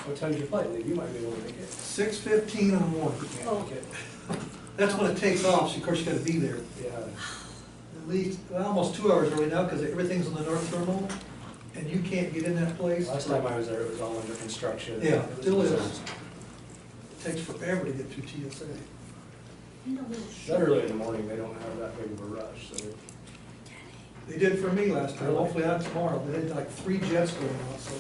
What time's your flight leave? You might be able to make it. 6:15 in the morning. Can't Oh. make it. That's when it takes off, so of course you gotta be there. Yeah. At least, well, almost 2 hours early now, because everything's in the north terminal, and you can't get in that place. Last time I was there, it was all under construction. Yeah, It was still a is. disaster. It takes forever to get through TSA. That early in the morning, they don't have that big of a rush, so. They did for me last time, hopefully not tomorrow, they had like 3 jets going out, so.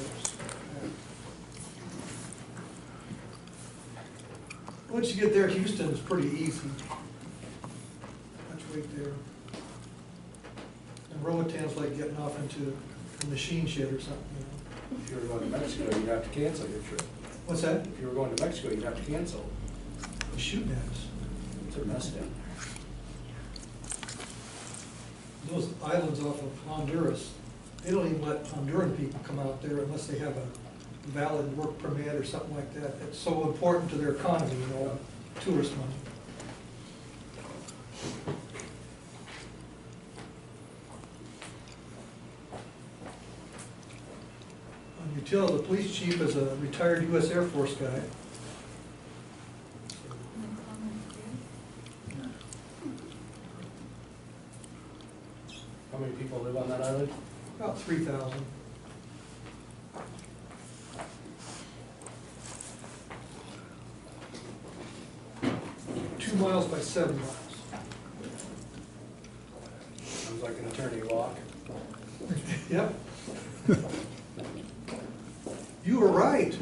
Once you get there, Houston is pretty easy. Much wait there. And Roatan's like getting off into a machine shed or something, you know. If you were going to Mexico, you'd have to cancel your trip. What's that? If you were going to Mexico, you'd have to cancel. They're shooting at us. It's a mess down there. Those islands off of Honduras, they don't even let Honduran people come out there unless they have a valid work permit or something like that. It's so important to their economy, you know, tourist money. You tell the police chief is a retired U.S. Air Force guy. How many people live on that island? About 3,000. Miles by 7 miles. Sounds like an attorney walk. Yep. You were right.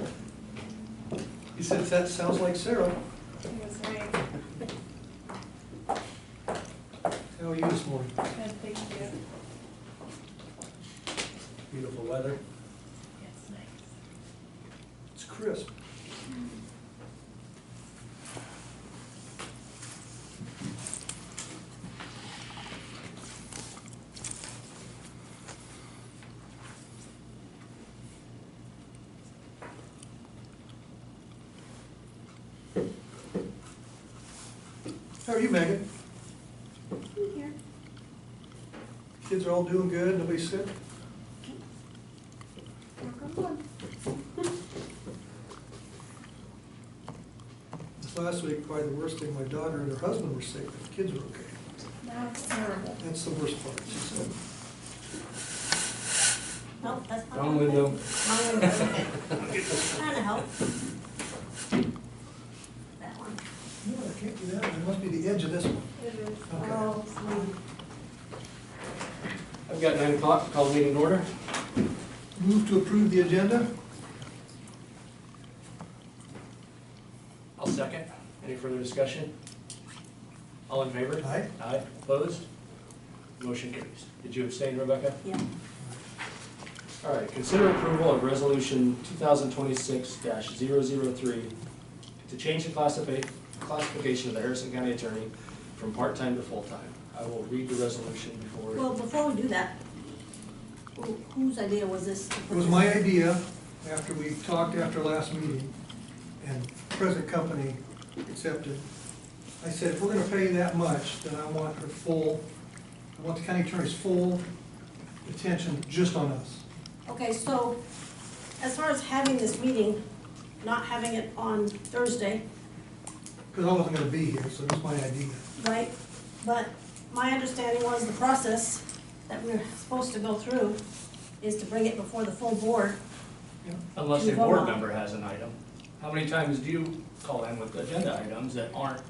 He said, that sounds like Sarah. That's right. How are you this morning? Good, thank you. Beautiful weather. Yes, nice. It's crisp. How are you, Megan? I'm here. Kids are all doing good, nobody's sick? Knock on wood. This last week, probably the worst thing, my daughter and her husband were sick, but the kids were okay. That's terrible. That's the worst part, she said. Nope, that's not. Wrong window. Wrong window, okay. Trying to help. That one. No, I can't do that, it must be the edge of this one. It is. Okay. Oh, sweet. I've got 9 o'clock, call the meeting to order. Move to approve the agenda? I'll second. Any further discussion? All in favor? Aye. Aye. Opposed? Motion carries. Did you abstain, Rebecca? Yeah. All right, consider approval of resolution 2026-003 to change the classification of the Harrison County Attorney from part-time to full-time. I will read the resolution before. Well, before we do that, whose idea was this? It was my idea, after we talked after last meeting, and present company accepted. I said, if we're gonna pay that much, then I want her full, I want the county attorney's full attention just on us. Okay, so as far as having this meeting, not having it on Thursday, Because I wasn't gonna be here, so that's my idea. right? But my understanding was the process that we're supposed to go through is to bring it before the full board. Unless a You vote board on it. member has an item. How many times do you call in with agenda items that aren't? in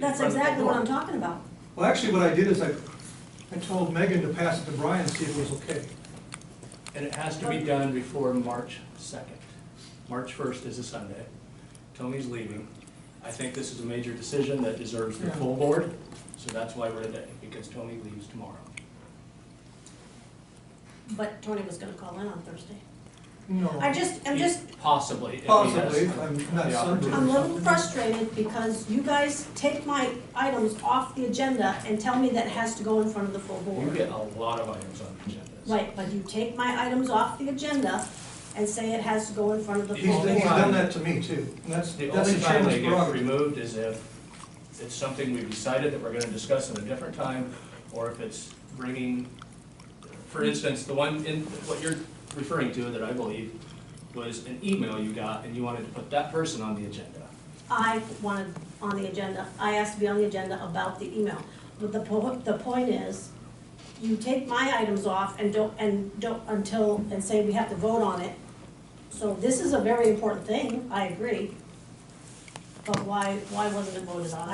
That's front of the exactly what I'm board? talking about. Well, actually, what I did is I told Megan to pass it to Brian and see if it was okay. And it has to be done before March 2nd. March 1st is a Sunday. Tony's leaving. I think this is a major decision that deserves the Yeah. full board, so that's why we're today, because Tony leaves tomorrow. But Tony was gonna call in on Thursday. No. I'm just, Possibly. if he has Possibly, I'm not the sunburned. I'm a little frustrated because you guys take my items off the agenda and tell me that it has to go in front of the full You board. get a lot of items on the agenda. Right, but you take my items off the agenda and say it has to go in front of the He's full done board. that to me too. And that's The the only time they chairman's get prerogative. removed is if it's something we've decided that we're gonna discuss in a different time, or if it's bringing, for instance, the one in, what you're referring to that I believe was an email you got and you wanted to put that person on the agenda. I wanted on the agenda, I asked to be on the agenda about the email. But the point is, you take my items off and don't until, and say we have to vote on it. So this is a very important thing, I agree. But why wasn't it voted on?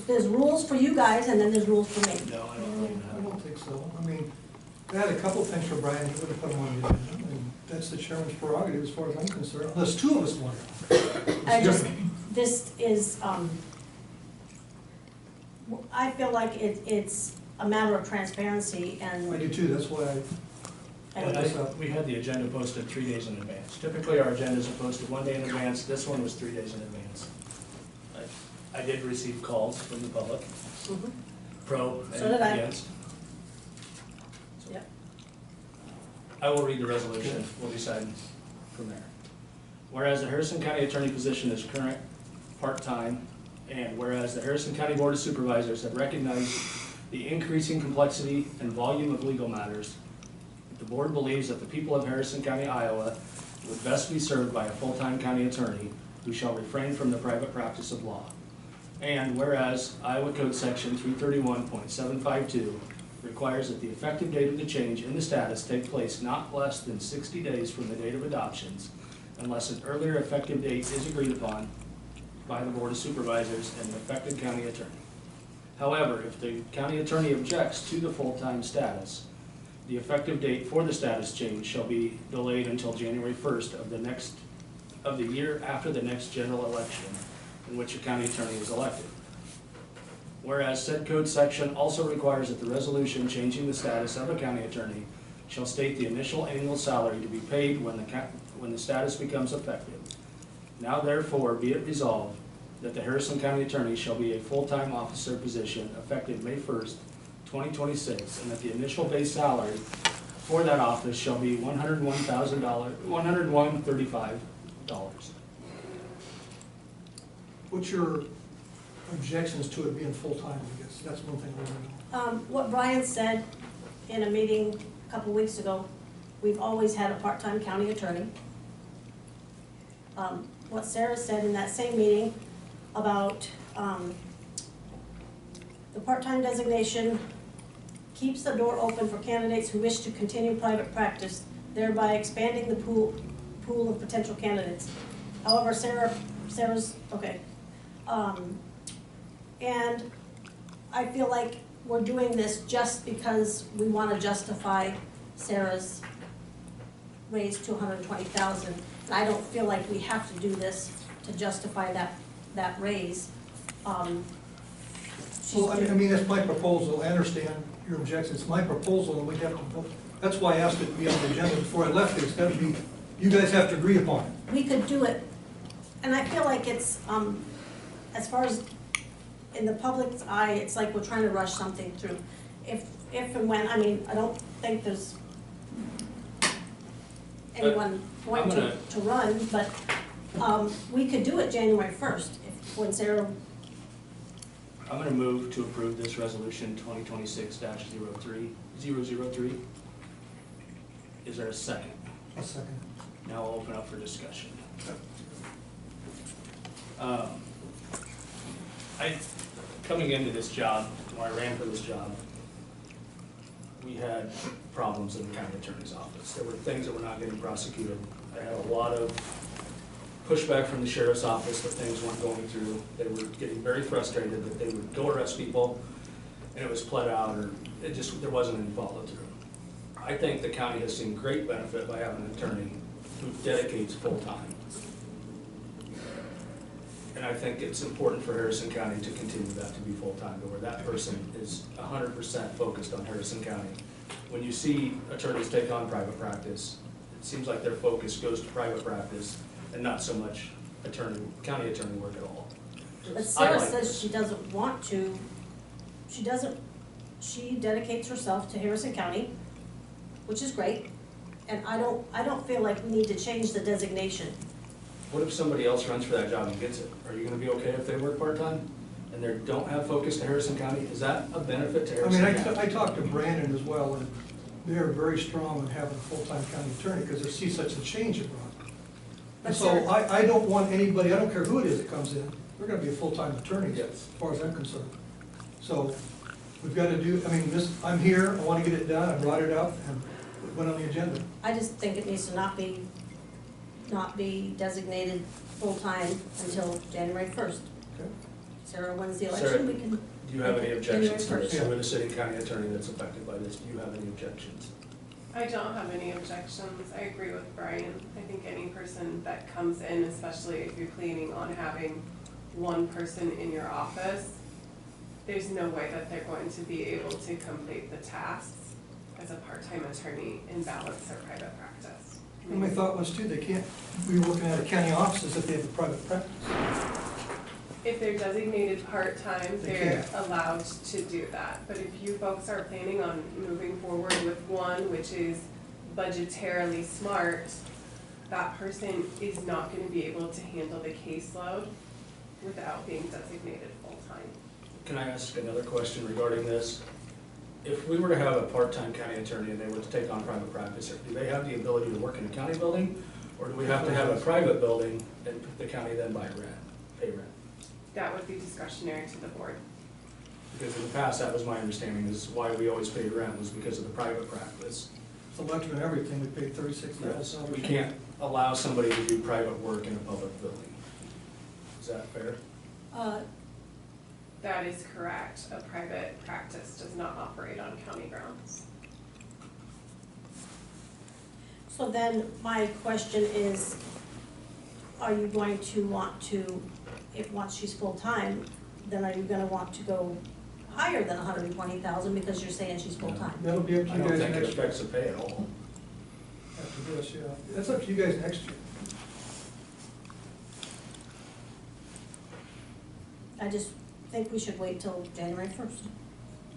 There's rules for you guys and then there's rules for me. No, I don't believe I that. don't think so. I mean, I had a couple things for Brian, he would have put them on the agenda, and that's the chairman's prerogative as far as I'm concerned, unless two of us want it. This is, I feel like it's a matter of transparency I and, do too, that's why We had the agenda posted 3 days in advance. Typically, our agendas are posted 1 day in advance. This one was 3 days in advance. I did receive calls from the public, Mhm. pro So and did I. against. Yep. I will read the resolution. We'll decide from there. Whereas the Harrison County Attorney position is current part-time, and whereas the Harrison County Board of Supervisors have recognized the increasing complexity and volume of legal matters, the board believes that the people of Harrison County, Iowa would best be served by a full-time county attorney who shall refrain from the private practice of law. And whereas Iowa Code Section 331.752 requires that the effective date of the change in the status take place not less than 60 days from the date of adoptions, unless an earlier effective date is agreed upon by the Board of Supervisors and the affected county attorney. However, if the county attorney objects to the full-time status, the effective date for the status change shall be delayed until January 1st of the year after the next general election in which a county attorney is elected. Whereas said code section also requires that the resolution changing the status of a county attorney shall state the initial annual salary to be paid when the status becomes effective. Now therefore be it resolved that the Harrison County Attorney shall be a full-time officer position effective May 1st, 2026, and that the initial base salary for that office shall be $101,35. What's your objections to it being full-time, I guess? That's one thing I want to know. what Brian said in a meeting a couple weeks ago, we've always had a part-time county attorney. What Sarah said in that same meeting about, the part-time designation keeps the door open for candidates who wish to continue private practice, thereby expanding the pool of potential candidates. However, Sarah's, okay. And I feel like we're doing this just because we want to justify Sarah's raise to $120,000. And I don't feel like we have to do this to justify that raise. Well, I mean, that's my proposal. I understand your objections. It's my proposal, and we have to vote. That's why I asked it to be on the agenda before I left it. It's got to be, you guys have to agree upon it. We could do it, and I feel like it's, as far as in the public's eye, it's like we're trying to rush something through. If and when, I mean, I don't think there's anyone going to run, but we could do it January 1st, when Sarah. I'm gonna move to approve this resolution 2026-003. Is there a second? A second. Now I'll open up for discussion. Coming into this job, when I ran for this job, we had problems in the county attorney's office. There were things that were not getting prosecuted. I had a lot of pushback from the sheriff's office that things weren't going through. They were getting very frustrated that they would go arrest people and it was pled out, or there wasn't any follow through. I think the county has seen great benefit by having an attorney who dedicates full time. And I think it's important for Harrison County to continue that to be full time, where that person is 100% focused on Harrison County. When you see attorneys take on private practice, it seems like their focus goes to private practice and not so much county attorney work at all. But Sarah like says this. she doesn't want to, she dedicates herself to Harrison County, which is great, and I don't feel like we need to change the designation. What if somebody else runs for that job and gets it? Are you gonna be okay if they work part-time and they don't have focus to Harrison County? Is that a benefit to I Harrison mean, County? I talked to Brandon as well, and they're very strong on having a full-time county attorney because they see such a change abroad. But And so sir- I don't want anybody, I don't care who it is that comes in, they're gonna be a full-time attorney Yes. as far as I'm concerned. So we've got to do, I mean, this, I'm here, I want to get it done, I brought it up and it went on the agenda. I just think it needs to not be designated full-time until January first. Okay. Sarah wins the Sarah, election, we can. Do you have any objections to this? Yeah. You're the city county attorney that's affected by this. Do you have any objections? I don't have any objections. I agree with Brian. I think any person that comes in, especially if you're planning on having one person in your office, there's no way that they're going to be able to complete the tasks as a part-time attorney and balance their private practice. And my thought was too, they can't, we were looking at a county offices if they have a private practice. If they're designated part-time, They they're allowed to do that. But if you folks are planning on moving forward with one which is budgetarily smart, that person is not gonna be able to handle the caseload without being designated full-time. Can I ask another question regarding this? If we were to have a part-time county attorney and they were to take on private practice, do they have the ability to work in a county building? Or do we have to have a private building and the county then buy rent, pay rent? That would be discretionary to the board. Because in the past, that was my understanding, is why we always paid rent was because of the private practice. It's electric and everything, we paid $36,000. We can't allow somebody to do private work in a public building. Is that fair? That is correct. A private practice does not operate on county grounds. So then my question is, are you going to want to, if once she's full-time, then are you gonna want to go higher than 120,000 because you're saying she's full-time? That'll be up to I you don't guys think it next year. affects the pay at all. After this, yeah. That's up to you guys next year. I just think we should wait till January 1st.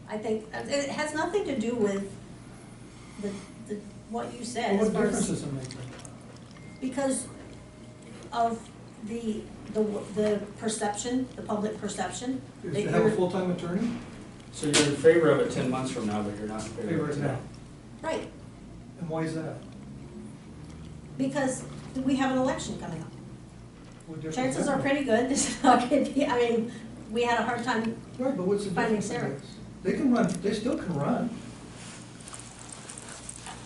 I think, it has nothing to do with what you said Well, as what far difference as, does it make? because of the perception, the public perception. Is that to have a you're- full-time attorney? So you're in favor of it 10 months from now, but you're not in favor Favor of it it now. now? Right, And why is that? because we have an election coming up. What difference Chances does that are make? pretty good, this is not gonna be, I mean, we had a hard time, Right, but what's the Finding difference? Sarah. in this? They can run, they still can run.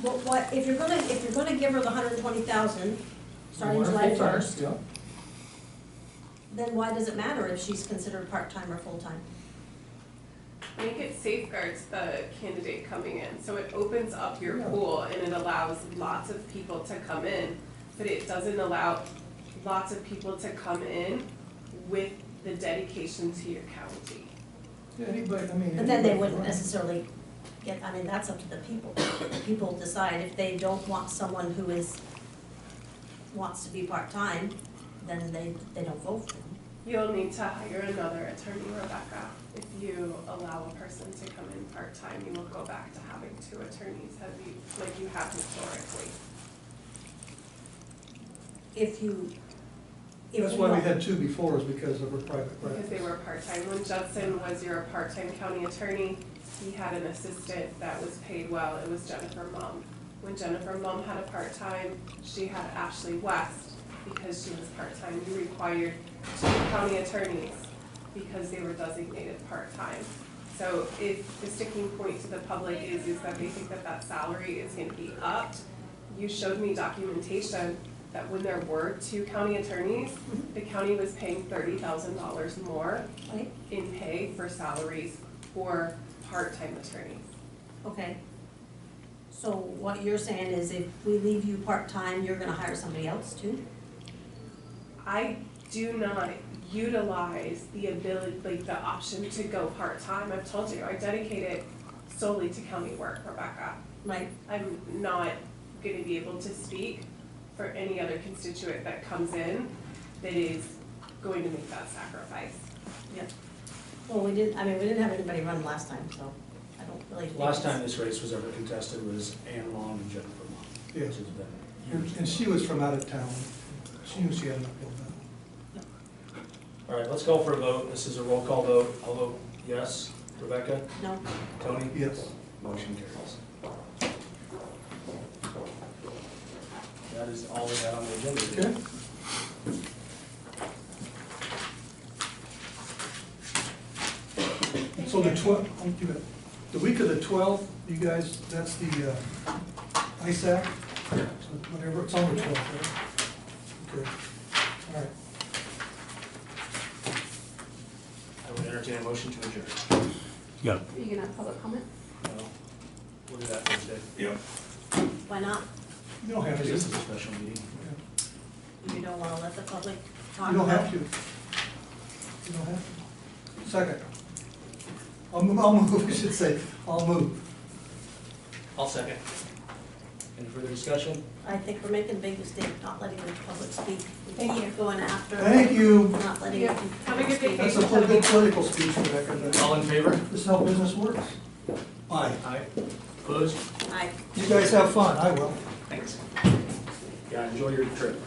well, what, if you're gonna give her the 120,000, starting They want July her full-time, 1st, Yeah. then why does it matter if she's considered part-time or full-time? I think it safeguards the candidate coming in, so it opens up your Yeah. pool and it allows lots of people to come in, but it doesn't allow lots of people to come in with the dedication to your county. Yeah, anybody, I mean. But then they anybody can wouldn't run. necessarily get, I mean, that's up to the people. People decide if they don't want someone who wants to be part-time, then they don't vote for them. You'll need to hire another attorney, Rebecca. If you allow a person to come in part-time, you will go back to having two attorneys, like you have historically. That's why we had two before, is because of her private Because practice. they were part-time. When Judson was your part-time county attorney, he had an assistant that was paid well. It was Jennifer Mum. When Jennifer Mum had a part-time, she had Ashley West because she was part-time. You required two county attorneys because they were designated part-time. So if the sticking point to the public is that they think that that salary is gonna be upped, you showed me documentation that when there were two county attorneys, the county was paying $30,000 more Right? in pay for salaries for part-time attorneys. Okay. So what you're saying is if we leave you part-time, you're gonna hire somebody else too? I do not utilize the ability, like the option to go part-time. I've told you, I dedicate it solely to county work, Rebecca. Right? I'm not gonna be able to speak for any other constituent that comes in that is going to make that sacrifice. Well, we didn't have anybody run last time, so I don't really think Last it's- time this race was ever contested was Ann Long and Jennifer Long. Yes. Which has been And she was from out of town. She knew she had an uphill battle. All right, let's call for a vote. This is a roll call vote. I'll vote yes. Rebecca? No? Tony? Yes. Motion carries. that is all we have on the agenda today. Okay. So the week of the 12th, you guys, that's the ISAC? Whatever, it's on the 12th, right? Okay, all right. I would entertain a motion to adjourn. Yeah. Are you gonna have public comment? No, we'll do that Thursday. Yep. Why not? You don't have to. Because this is a special meeting. You don't wanna let the public talk You don't about have to. You don't have to. Second. I'll move, I should say, I'll move. I'll second. Any further discussion? I think we're making a big mistake not letting the public speak. Thank you. Going after. Thank you. Not letting. Yeah. the Have a good speak. That's a good political speech, Rebecca. All in favor? This is how business works. Aye. Aye. Opposed? Aye. You guys have fun, I will. Thanks. Yeah, enjoy your trip.